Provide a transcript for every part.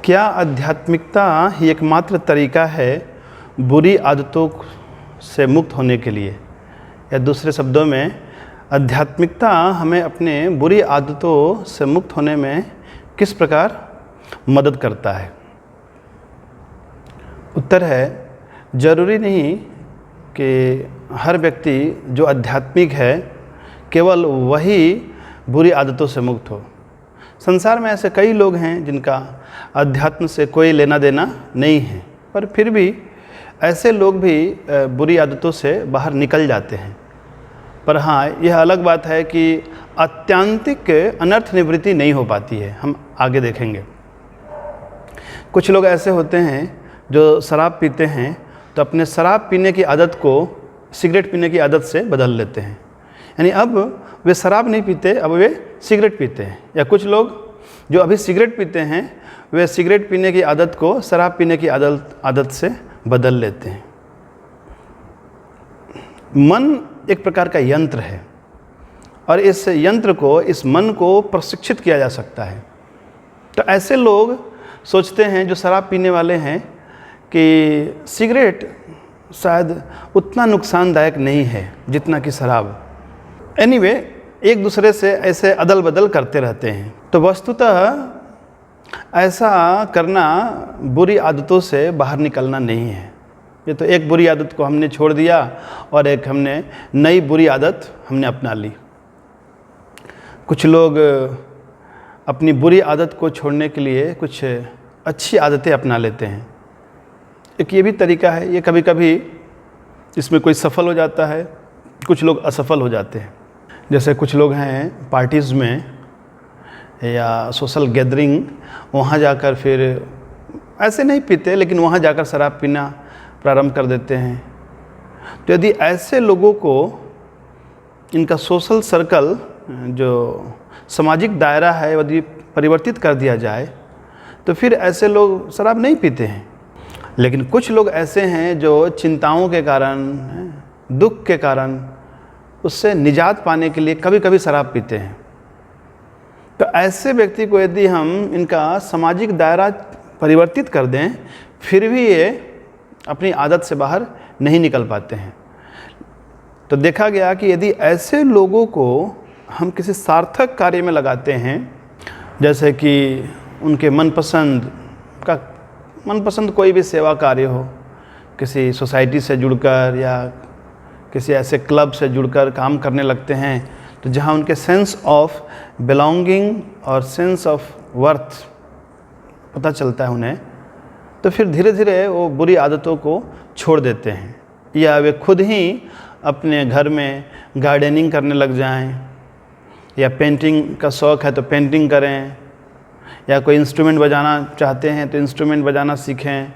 क्या आध्यात्मिकता ही एकमात्र तरीका है बुरी आदतों से मुक्त होने के लिए? या दूसरे शब्दों में, आध्यात्मिकता हमें अपने बुरी आदतों से मुक्त होने में किस प्रकार मदद करता है? उत्तर है, जरूरी नहीं कि हर व्यक्ति जो आध्यात्मिक है केवल वही बुरी आदतों से मुक्त हो। संसार में ऐसे कई लोग हैं जिनका अध्यात्म से कोई लेना देना नहीं है, पर फिर भी ऐसे लोग भी बुरी आदतों से बाहर निकल जाते हैं। पर हाँ, यह अलग बात है कि आत्यंतिक अनर्थ निवृत्ति नहीं हो पाती है। हम आगे देखेंगे। कुछ लोग ऐसे होते हैं जो शराब पीते हैं तो अपने शराब पीने की आदत को सिगरेट पीने की आदत से बदल लेते हैं। यानी अब वे शराब नहीं पीते, अब वे सिगरेट पीते हैं। या कुछ लोग जो अभी सिगरेट पीते हैं वे सिगरेट पीने की आदत को शराब पीने की आदत से बदल लेते हैं। मन एक प्रकार का यंत्र है और इस यंत्र को, इस मन को प्रशिक्षित किया जा सकता है। तो ऐसे लोग सोचते हैं जो शराब पीने वाले हैं कि सिगरेट शायद उतना नुकसानदायक नहीं है जितना कि शराब। एनीवे, एक दूसरे से ऐसे अदल बदल करते रहते हैं। तो वस्तुतः ऐसा करना बुरी आदतों से बाहर निकलना नहीं है। ये तो एक बुरी आदत को हमने छोड़ दिया और एक हमने नई बुरी आदत हमने अपना ली। कुछ लोग अपनी बुरी आदत को छोड़ने के लिए कुछ अच्छी आदतें अपना लेते हैं। एक ये भी तरीका है। ये कभी कभी इसमें कोई सफल हो जाता है, कुछ लोग असफल हो जाते हैं। जैसे कुछ लोग हैं पार्टीज़ में या सोशल गैदरिंग, वहाँ जाकर फिर ऐसे नहीं पीते लेकिन वहाँ जाकर शराब पीना प्रारंभ कर देते हैं। तो यदि ऐसे लोगों को इनका सोशल सर्कल, जो सामाजिक दायरा है, यदि परिवर्तित कर दिया जाए तो फिर ऐसे लोग शराब नहीं पीते हैं। लेकिन कुछ लोग ऐसे हैं जो चिंताओं के कारण, दुख के कारण उससे निजात पाने के लिए कभी कभी शराब पीते हैं। तो ऐसे व्यक्ति को यदि हम इनका सामाजिक दायरा परिवर्तित कर दें फिर भी ये अपनी आदत से बाहर नहीं निकल पाते हैं। तो देखा गया कि यदि ऐसे लोगों को हम किसी सार्थक कार्य में लगाते हैं, जैसे कि उनके मनपसंद कोई भी सेवा कार्य हो, किसी सोसाइटी से जुड़कर या किसी ऐसे क्लब से जुड़कर काम करने लगते हैं, तो जहाँ उनके सेंस ऑफ बिलोंगिंग और सेंस ऑफ वर्थ पता चलता है उन्हें, तो फिर धीरे धीरे वो बुरी आदतों को छोड़ देते हैं। या वे खुद ही अपने घर में गार्डनिंग करने लग जाएं, या पेंटिंग का शौक़ है तो पेंटिंग करें, या कोई इंस्ट्रूमेंट बजाना चाहते हैं तो इंस्ट्रूमेंट बजाना सीखें,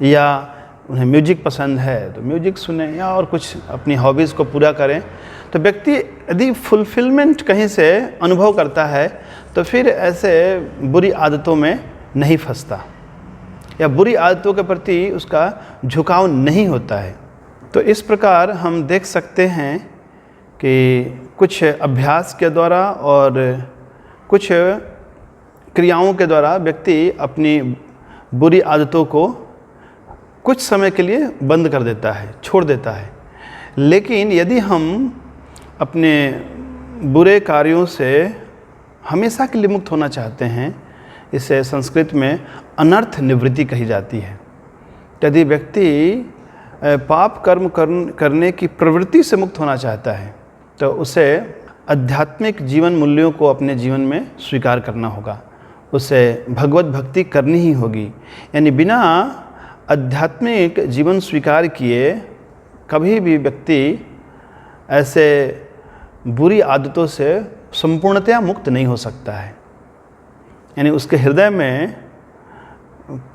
या उन्हें म्यूजिक पसंद है तो म्यूजिक सुने, या और कुछ अपनी हॉबीज़ को पूरा करें। तो व्यक्ति यदि फुलफिलमेंट कहीं से अनुभव करता है तो फिर ऐसे बुरी आदतों में नहीं फंसता या बुरी आदतों के प्रति उसका झुकाव नहीं होता है। तो इस प्रकार हम देख सकते हैं कि कुछ अभ्यास के द्वारा और कुछ क्रियाओं के द्वारा व्यक्ति अपनी बुरी आदतों को कुछ समय के लिए बंद कर देता है, छोड़ देता है। लेकिन यदि हम अपने बुरे कार्यों से हमेशा के लिए मुक्त होना चाहते हैं, इसे संस्कृत में अनर्थ निवृत्ति कही जाती है। यदि व्यक्ति पाप कर्म करने की प्रवृत्ति से मुक्त होना चाहता है तो उसे आध्यात्मिक जीवन मूल्यों को अपने जीवन में स्वीकार करना होगा, उसे भगवत भक्ति करनी ही होगी। यानी बिना आध्यात्मिक जीवन स्वीकार किए कभी भी व्यक्ति ऐसे बुरी आदतों से संपूर्णतया मुक्त नहीं हो सकता है। यानी उसके हृदय में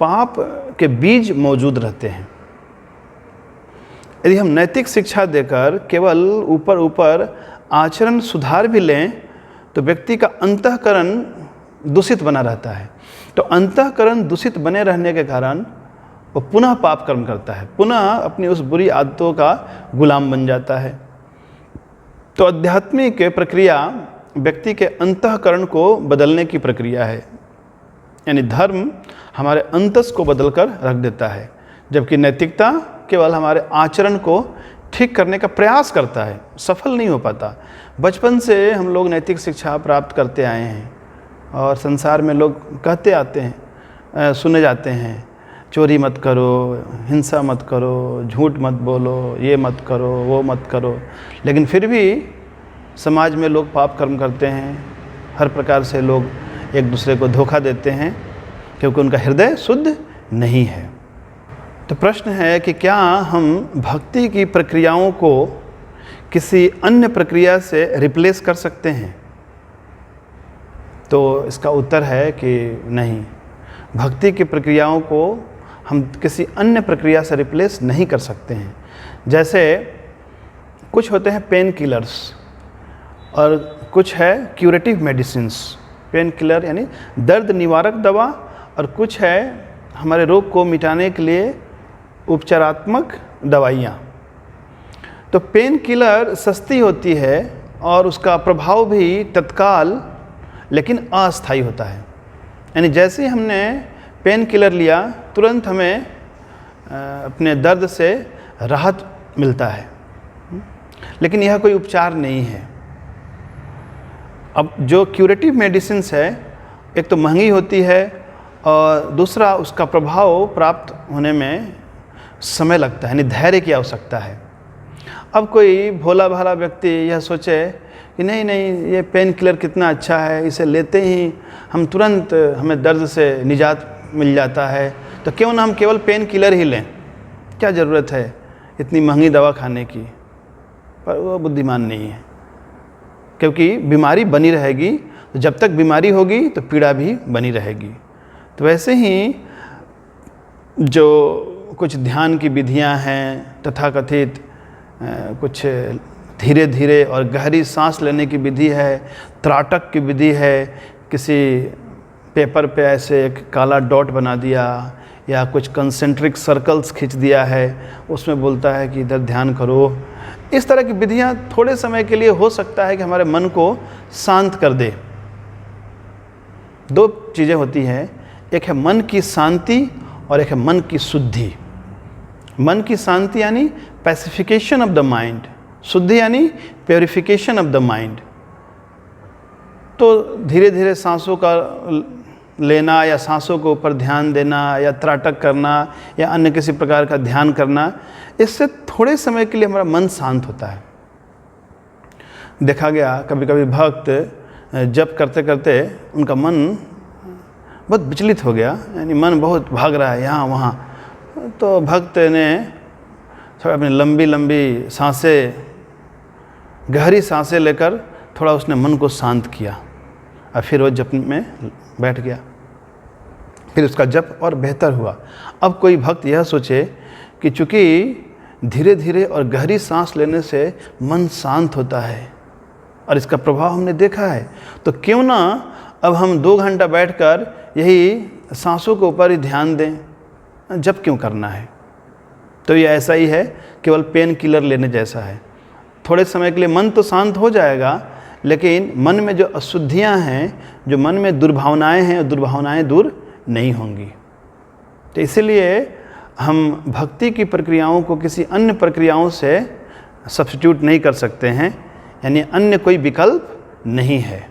पाप के बीज मौजूद रहते हैं। यदि हम नैतिक शिक्षा देकर केवल ऊपर ऊपर आचरण सुधार भी लें तो व्यक्ति का अंतःकरण दूषित बना रहता है। तो अंतःकरण दूषित बने रहने के कारण वो पुनः पाप कर्म करता है, पुनः अपनी उस बुरी आदतों का गुलाम बन जाता है। तो आध्यात्मिक प्रक्रिया व्यक्ति के अंतःकरण को बदलने की प्रक्रिया है। यानी धर्म हमारे अंतस को बदलकर रख देता है, जबकि नैतिकता केवल हमारे आचरण को ठीक करने का प्रयास करता है, सफल नहीं हो पाता। बचपन से हम लोग नैतिक शिक्षा प्राप्त करते आए हैं और संसार में लोग कहते आते हैं, सुने जाते हैं, चोरी मत करो, हिंसा मत करो, झूठ मत बोलो, ये मत करो, वो मत करो। लेकिन फिर भी समाज में लोग पाप कर्म करते हैं, हर प्रकार से लोग एक दूसरे को धोखा देते हैं क्योंकि उनका हृदय शुद्ध नहीं है। तो प्रश्न है कि क्या हम भक्ति की प्रक्रियाओं को किसी अन्य प्रक्रिया से रिप्लेस कर सकते हैं? तो इसका उत्तर है कि नहीं, भक्ति की प्रक्रियाओं को हम किसी अन्य प्रक्रिया से रिप्लेस नहीं कर सकते हैं। जैसे कुछ होते हैं पेन किलर्स और कुछ है क्यूरेटिव मेडिसिन्स। पेन किलर यानी दर्द निवारक दवा, और कुछ है हमारे रोग को मिटाने के लिए उपचारात्मक दवाइयाँ। तो पेन किलर सस्ती होती है और उसका प्रभाव भी तत्काल लेकिन अस्थायी होता है। यानी जैसे ही हमने पेन किलर लिया तुरंत हमें अपने दर्द से राहत मिलता है, लेकिन यह कोई उपचार नहीं है। अब जो क्यूरेटिव मेडिसिन्स है, एक तो महंगी होती है और दूसरा उसका प्रभाव प्राप्त होने में समय लगता है, यानी धैर्य की आवश्यकता है। अब कोई भोला भाला व्यक्ति यह सोचे कि नहीं नहीं, ये पेन किलर कितना अच्छा है, इसे लेते ही हम तुरंत हमें दर्द से निजात मिल जाता है, तो क्यों ना हम केवल पेन किलर ही लें, क्या ज़रूरत है इतनी महंगी दवा खाने की। पर वो बुद्धिमान नहीं है, क्योंकि बीमारी बनी रहेगी, तो जब तक बीमारी होगी तो पीड़ा भी बनी रहेगी। तो वैसे ही जो कुछ ध्यान की विधियां हैं, तथाकथित कुछ धीरे धीरे और गहरी सांस लेने की विधि है, त्राटक की विधि है, किसी पेपर पे ऐसे एक काला डॉट बना दिया या कुछ कंसेंट्रिक सर्कल्स खींच दिया है, उसमें बोलता है कि इधर ध्यान करो। इस तरह की विधियां थोड़े समय के लिए हो सकता है कि हमारे मन को शांत कर दे। दो चीज़ें होती हैं, एक है मन की शांति और एक है मन की शुद्धि। मन की शांति यानी पैसिफिकेशन ऑफ द माइंड, शुद्धि यानी प्योरिफिकेशन ऑफ द माइंड। तो धीरे धीरे सांसों का लेना या सांसों के ऊपर ध्यान देना या त्राटक करना या अन्य किसी प्रकार का ध्यान करना, इससे थोड़े समय के लिए हमारा मन शांत होता है। देखा गया कभी कभी भक्त जप करते करते उनका मन बहुत विचलित हो गया, यानी मन बहुत भाग रहा है यहाँ वहाँ। तो भक्त ने थोड़ा अपनी लंबी लंबी सांसें, गहरी सांसें लेकर थोड़ा उसने मन को शांत किया और फिर वो जप में बैठ गया। फिर उसका जप और बेहतर हुआ। अब कोई भक्त यह सोचे कि चूँकि धीरे धीरे और गहरी सांस लेने से मन शांत होता है और इसका प्रभाव हमने देखा है, तो क्यों ना अब हम 2 घंटा बैठकर यही सांसों के ऊपर ही ध्यान दें, जप क्यों करना है। तो ये ऐसा ही है, केवल पेन किलर लेने जैसा है। थोड़े समय के लिए मन तो शांत हो जाएगा, लेकिन मन में जो अशुद्धियाँ हैं, जो मन में दुर्भावनाएं हैं, दुर्भावनाएं दूर नहीं होंगी। तो इसीलिए हम भक्ति की प्रक्रियाओं को किसी अन्य प्रक्रियाओं से सब्स्टिट्यूट नहीं कर सकते हैं, यानी अन्य कोई विकल्प नहीं है।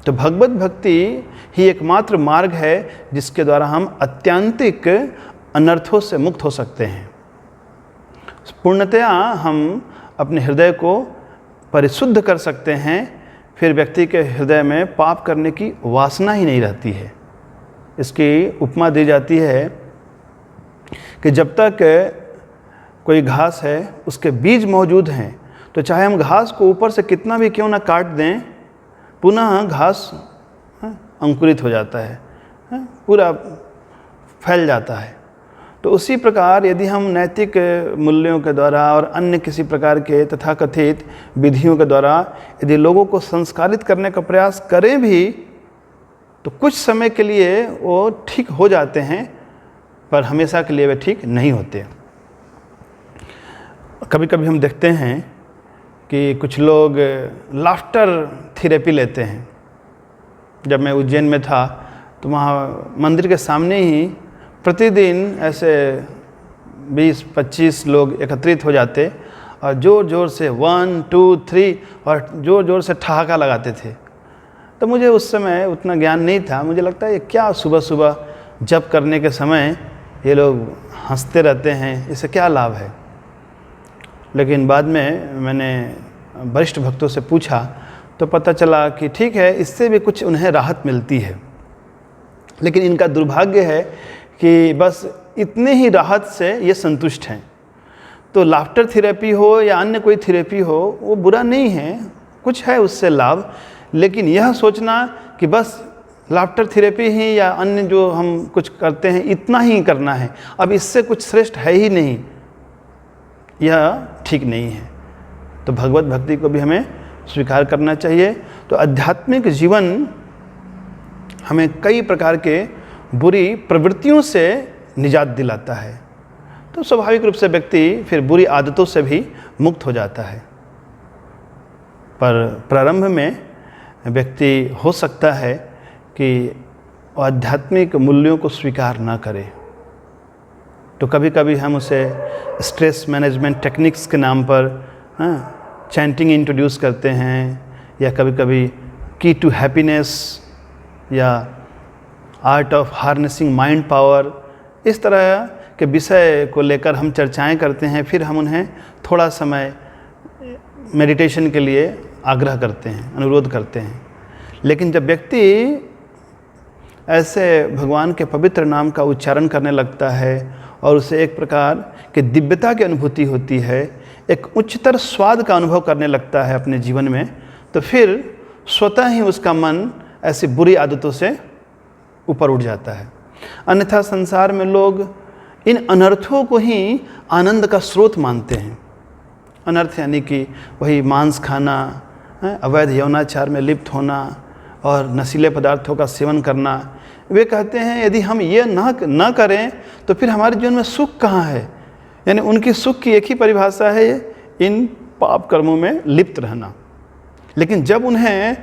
तो भगवत भक्ति ही एकमात्र मार्ग है जिसके द्वारा हम आत्यंतिक अनर्थों से मुक्त हो सकते हैं। पूर्णतया हम अपने हृदय को परिशुद्ध कर सकते हैं, फिर व्यक्ति के हृदय में पाप करने की वासना ही नहीं रहती है। इसकी उपमा दी जाती है कि जब तक कोई घास है उसके बीज मौजूद हैं, तो चाहे हम घास को ऊपर से कितना भी क्यों ना काट दें, पुनः घास अंकुरित हो जाता है, पूरा फैल जाता है। तो उसी प्रकार यदि हम नैतिक मूल्यों के द्वारा और अन्य किसी प्रकार के तथाकथित विधियों के द्वारा यदि लोगों को संस्कारित करने का प्रयास करें भी, तो कुछ समय के लिए वो ठीक हो जाते हैं, पर हमेशा के लिए वे ठीक नहीं होते। कभी कभी हम देखते हैं कि कुछ लोग लाफ्टर थेरेपी लेते हैं। जब मैं उज्जैन में था तो वहाँ मंदिर के सामने ही प्रतिदिन ऐसे 20-25 लोग एकत्रित हो जाते और ज़ोर ज़ोर से 1 2 3 और ज़ोर ज़ोर से ठहाका लगाते थे। तो मुझे उस समय उतना ज्ञान नहीं था, मुझे लगता है ये क्या सुबह सुबह जप करने के समय ये लोग हंसते रहते हैं, इससे क्या लाभ है। लेकिन बाद में मैंने वरिष्ठ भक्तों से पूछा तो पता चला कि ठीक है, इससे भी कुछ उन्हें राहत मिलती है, लेकिन इनका दुर्भाग्य है कि बस इतने ही राहत से ये संतुष्ट हैं। तो लाफ्टर थेरेपी हो या अन्य कोई थेरेपी हो वो बुरा नहीं है, कुछ है उससे लाभ, लेकिन यह सोचना कि बस लाफ्टर थेरेपी ही या अन्य जो हम कुछ करते हैं इतना ही करना है, अब इससे कुछ श्रेष्ठ है ही नहीं, यह ठीक नहीं है। तो भगवत भक्ति को भी हमें स्वीकार करना चाहिए। तो आध्यात्मिक जीवन हमें कई प्रकार के बुरी प्रवृत्तियों से निजात दिलाता है, तो स्वाभाविक रूप से व्यक्ति फिर बुरी आदतों से भी मुक्त हो जाता है। पर प्रारंभ में व्यक्ति हो सकता है कि आध्यात्मिक मूल्यों को स्वीकार ना करे, तो कभी कभी हम उसे स्ट्रेस मैनेजमेंट टेक्निक्स के नाम पर चैंटिंग इंट्रोड्यूस करते हैं, या कभी कभी की टू हैप्पीनेस या art of harnessing mind power, इस तरह के विषय को लेकर हम चर्चाएं करते हैं। फिर हम उन्हें थोड़ा समय मेडिटेशन के लिए आग्रह करते हैं, अनुरोध करते हैं। लेकिन जब व्यक्ति ऐसे भगवान के पवित्र नाम का उच्चारण करने लगता है और उसे एक प्रकार की दिव्यता की अनुभूति होती है, एक उच्चतर स्वाद का अनुभव करने लगता है अपने जीवन में, तो फिर स्वतः ही उसका मन ऐसी बुरी आदतों से ऊपर उठ जाता है। अन्यथा संसार में लोग इन अनर्थों को ही आनंद का स्रोत मानते हैं। अनर्थ यानी कि वही मांस खाना, अवैध यौनाचार में लिप्त होना और नशीले पदार्थों का सेवन करना। वे कहते हैं यदि हम ये ना करें तो फिर हमारे जीवन में सुख कहाँ है। यानी उनकी सुख की एक ही परिभाषा है, इन पाप कर्मों में लिप्त रहना। लेकिन जब उन्हें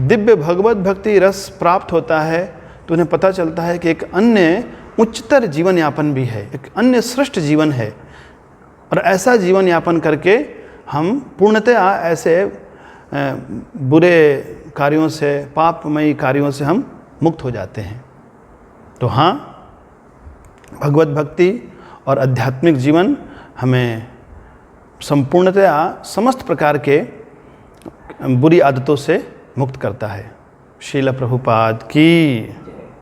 दिव्य भगवत भक्ति रस प्राप्त होता है तो उन्हें पता चलता है कि एक अन्य उच्चतर जीवन यापन भी है, एक अन्य श्रेष्ठ जीवन है, और ऐसा जीवन यापन करके हम पूर्णतया ऐसे बुरे कार्यों से, पापमयी कार्यों से हम मुक्त हो जाते हैं। तो हाँ, भगवत भक्ति और आध्यात्मिक जीवन हमें संपूर्णतया समस्त प्रकार के बुरी आदतों से मुक्त करता है। श्रील प्रभुपाद की।